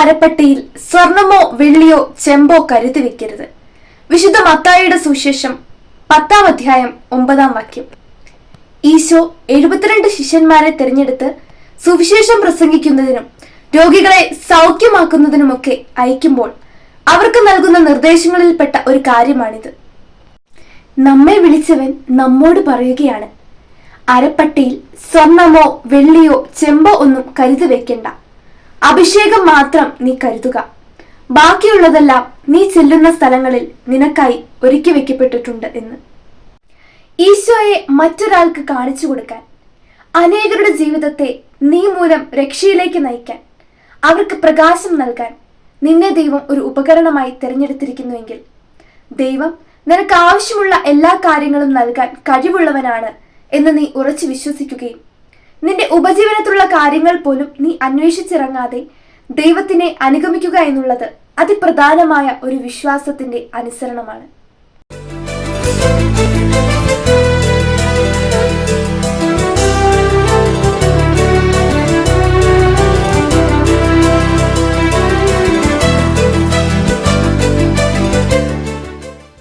അരപ്പട്ടിയിൽ സ്വർണമോ വെള്ളിയോ ചെമ്പോ കരുതി വെക്കരുത്. വിശുദ്ധ മത്തായിയുടെ സുവിശേഷം 10-ാം അധ്യായം 9-ാം വാക്യം. ഈശോ 72 ശിഷ്യന്മാരെ തിരഞ്ഞെടുത്ത് സുവിശേഷം പ്രസംഗിക്കുന്നതിനും രോഗികളെ സൗഖ്യമാക്കുന്നതിനുമൊക്കെ അയക്കുമ്പോൾ അവർക്ക് നൽകുന്ന നിർദ്ദേശങ്ങളിൽപ്പെട്ട ഒരു കാര്യമാണിത്. നമ്മെ വിളിച്ചവൻ നമ്മോട് പറയുകയാണ്, അരപ്പട്ടിയിൽ സ്വർണമോ വെള്ളിയോ ചെമ്പോ ഒന്നും കരുതി വെക്കണ്ട. അഭിഷേകം മാത്രം നീ കരുതുക. ബാക്കിയുള്ളതെല്ലാം നീ ചെല്ലുന്ന സ്ഥലങ്ങളിൽ നിനക്കായി ഒരുക്കി വെക്കപ്പെട്ടിട്ടുണ്ട് എന്ന്. ഈശോയെ മറ്റൊരാൾക്ക് കാണിച്ചു കൊടുക്കാൻ, അനേകരുടെ ജീവിതത്തെ നീ മൂലം രക്ഷയിലേക്ക് നയിക്കാൻ, അവർക്ക് പ്രകാശം നൽകാൻ നിന്നെ ദൈവം ഒരു ഉപകരണമായി തിരഞ്ഞെടുത്തിരിക്കുന്നുവെങ്കിൽ ദൈവം നിനക്ക് ആവശ്യമുള്ള എല്ലാ കാര്യങ്ങളും നൽകാൻ കഴിവുള്ളവനാണ് എന്ന് നീ ഉറച്ചു വിശ്വസിക്കുകയും നിന്റെ ഉപജീവനത്തിലുള്ള കാര്യങ്ങൾ പോലും നീ അന്വേഷിച്ചിറങ്ങാതെ ദൈവത്തിനെ അനുഗമിക്കുക എന്നുള്ളത് അതിപ്രധാനമായ ഒരു വിശ്വാസത്തിന്റെ അനുസരണമാണ്.